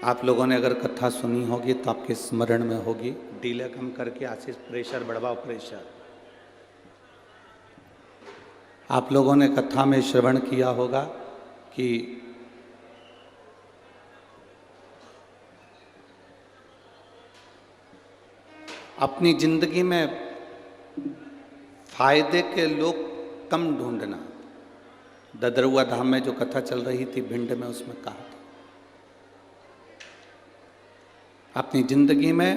आप लोगों ने अगर कथा सुनी होगी तो आपके स्मरण में होगी। डीले कम करके आशीष प्रेशर बढ़वाओ, प्रेशर। आप लोगों ने कथा में श्रवण किया होगा कि अपनी जिंदगी में फायदे के लोग कम ढूंढना। ददरुआ धाम में जो कथा चल रही थी भिंड में, उसमें कहा था अपनी जिंदगी में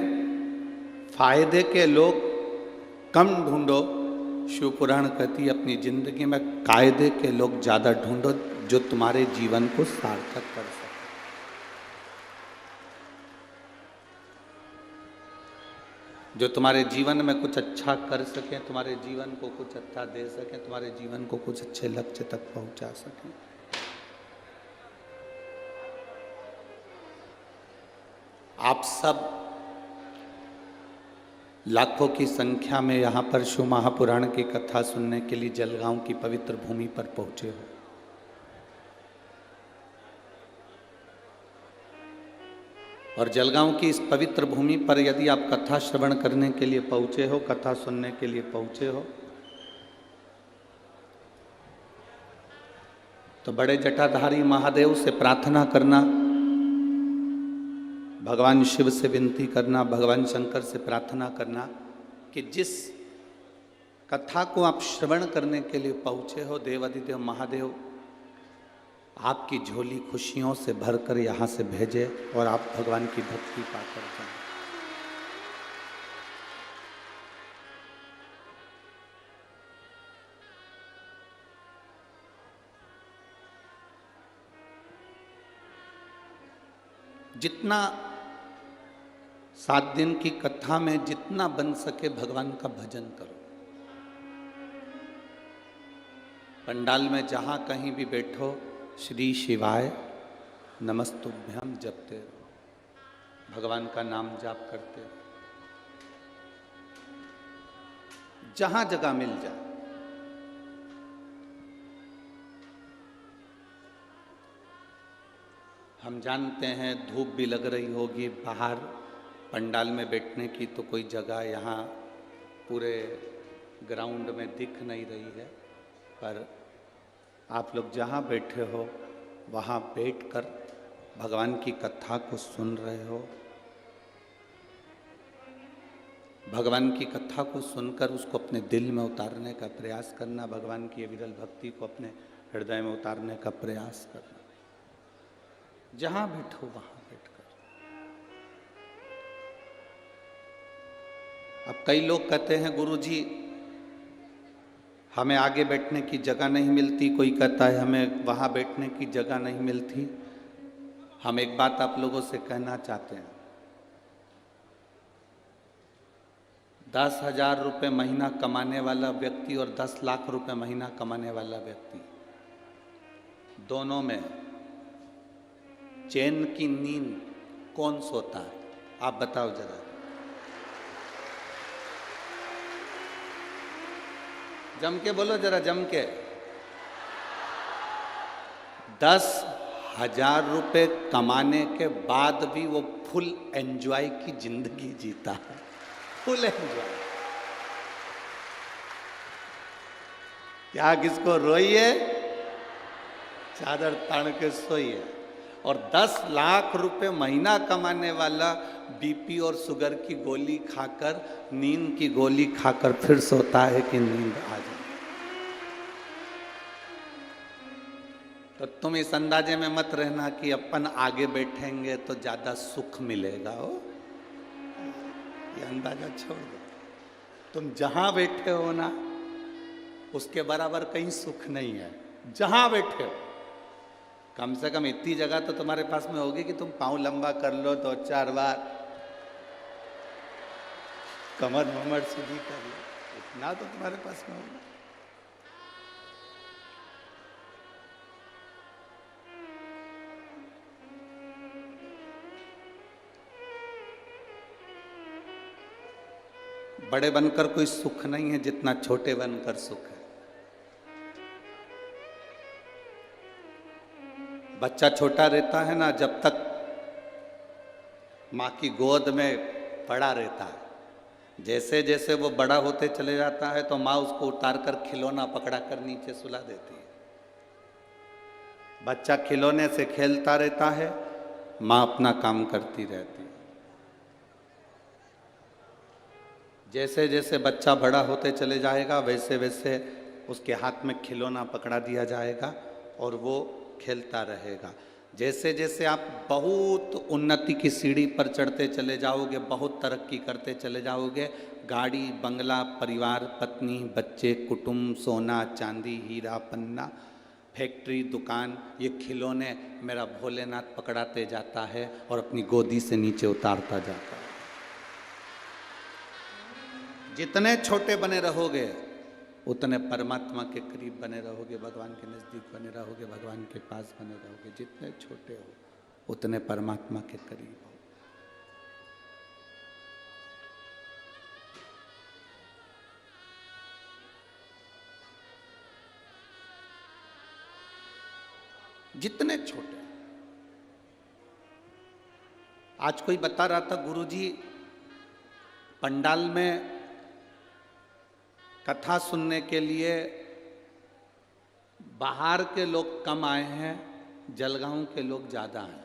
फायदे के लोग कम ढूंढो। शिव पुराण कहती है अपनी जिंदगी में कायदे के लोग ज्यादा ढूंढो, जो तुम्हारे जीवन को सार्थक कर सके। जो तुम्हारे जीवन में कुछ अच्छा कर सके, तुम्हारे जीवन को कुछ अच्छा दे सके, तुम्हारे जीवन को कुछ अच्छे लक्ष्य तक पहुंचा सके। आप सब लाखों की संख्या में यहाँ पर शिव महापुराण की कथा सुनने के लिए जलगांव की पवित्र भूमि पर पहुंचे हो। और जलगांव की इस पवित्र भूमि पर यदि आप कथा श्रवण करने के लिए पहुंचे हो, कथा सुनने के लिए पहुंचे हो, तो बड़े जटाधारी महादेव से प्रार्थना करना, भगवान शिव से विनती करना, भगवान शंकर से प्रार्थना करना कि जिस कथा को आप श्रवण करने के लिए पहुंचे हो, देवादिदेव महादेव आपकी झोली खुशियों से भरकर यहाँ से भेजे और आप भगवान की भक्ति पाकर जाएं। जितना 7 दिन की कथा में जितना बन सके भगवान का भजन करो। पंडाल में जहां कहीं भी बैठो, श्री शिवाय नमस्तुभ्यम जपते रहो, भगवान का नाम जाप करते रहो, जहां जगह मिल जाए। हम जानते हैं धूप भी लग रही होगी बाहर, पंडाल में बैठने की तो कोई जगह यहाँ पूरे ग्राउंड में दिख नहीं रही है, पर आप लोग जहाँ बैठे हो वहाँ बैठकर भगवान की कथा को सुन रहे हो। भगवान की कथा को सुनकर उसको अपने दिल में उतारने का प्रयास करना, भगवान की विरल भक्ति को अपने हृदय में उतारने का प्रयास करना। जहाँ बैठो वहाँ बैठकर। अब कई लोग कहते हैं गुरुजी हमें आगे बैठने की जगह नहीं मिलती, कोई कहता है हमें वहाँ बैठने की जगह नहीं मिलती। हम एक बात आप लोगों से कहना चाहते हैं, 10,000 रुपये महीना कमाने वाला व्यक्ति और 10 लाख रुपए महीना कमाने वाला व्यक्ति, दोनों में चैन की नींद कौन सोता है? आप बताओ जरा। जम के बोलो जरा, जम के। 10,000 रुपए कमाने के बाद भी वो फुल एंजॉय की जिंदगी जीता है, फुल एंजॉय। क्या किसको रोइए, चादर तान के सोइए। और 10 लाख रुपए महीना कमाने वाला बीपी और शुगर की गोली खाकर, नींद की गोली खाकर फिर सोता है कि नींद आ जाए। तो तुम इस अंदाजे में मत रहना कि अपन आगे बैठेंगे तो ज्यादा सुख मिलेगा। हो ये अंदाजा छोड़ दो। तुम जहां बैठे हो ना, उसके बराबर कहीं सुख नहीं है। जहां बैठे हो कम से कम इतनी जगह तो तुम्हारे पास में होगी कि तुम पाँव लंबा कर लो 2-4 बार, कमर ममर सीधी कर लो, इतना तो तुम्हारे पास में होगा। बड़े बनकर कोई सुख नहीं है जितना छोटे बनकर सुख है। बच्चा छोटा रहता है ना, जब तक माँ की गोद में पड़ा रहता है। जैसे जैसे वो बड़ा होते चले जाता है तो माँ उसको उतार कर खिलौना पकड़ा कर नीचे सुला देती है। बच्चा खिलौने से खेलता रहता है, माँ अपना काम करती रहती है। जैसे जैसे बच्चा बड़ा होते चले जाएगा वैसे वैसे उसके हाथ में खिलौना पकड़ा दिया जाएगा और वो खेलता रहेगा। जैसे जैसे आप बहुत उन्नति की सीढ़ी पर चढ़ते चले जाओगे, बहुत तरक्की करते चले जाओगे, गाड़ी बंगला परिवार पत्नी बच्चे कुटुंब सोना चांदी हीरा पन्ना फैक्ट्री दुकान ये खिलौने मेरा भोलेनाथ पकड़ाते जाता है और अपनी गोदी से नीचे उतारता जाता है। जितने छोटे बने रहोगे उतने परमात्मा के करीब बने रहोगे, भगवान के नज़दीक बने रहोगे, भगवान के पास बने रहोगे। जितने छोटे हो उतने परमात्मा के करीब हो। जितने छोटे। आज कोई बता रहा था गुरुजी पंडाल में कथा सुनने के लिए बाहर के लोग कम आए हैं, जलगांव के लोग ज़्यादा हैं।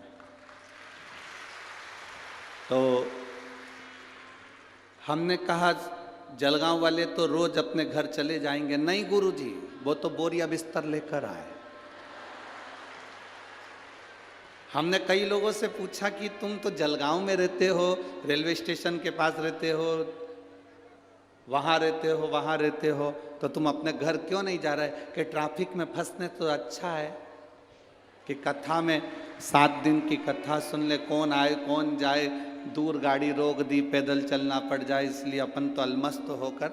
तो हमने कहा जलगांव वाले तो रोज अपने घर चले जाएंगे। नहीं गुरुजी, वो तो बोरिया बिस्तर लेकर आए। हमने कई लोगों से पूछा कि तुम तो जलगांव में रहते हो, रेलवे स्टेशन के पास रहते हो, वहाँ रहते हो वहाँ रहते हो, तो तुम अपने घर क्यों नहीं जा रहे? कि ट्रैफिक में फंसने तो अच्छा है कि कथा में 7 दिन की कथा सुन ले, कौन आए कौन जाए, दूर गाड़ी रोक दी, पैदल चलना पड़ जाए। इसलिए अपन तो अलमस्त होकर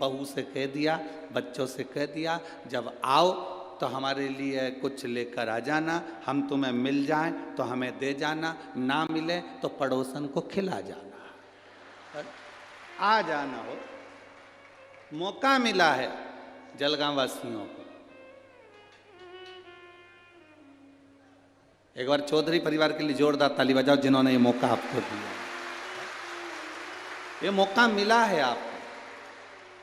बहू से कह दिया, बच्चों से कह दिया, जब आओ तो हमारे लिए कुछ लेकर आ जाना, हम तुम्हें मिल जाएं तो हमें दे जाना, ना मिले तो पड़ोसन को खिला जाना। आ जाना हो, मौका मिला है जलगांव वासियों को। एक बार चौधरी परिवार के लिए जोरदार ताली बजाओ जिन्होंने ये मौका आपको दिया। ये मौका मिला है आपको।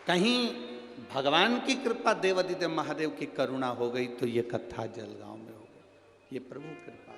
कहीं भगवान की कृपा देवादिदेव महादेव की करुणा हो गई तो ये कथा जलगांव में हो गई। ये प्रभु कृपा।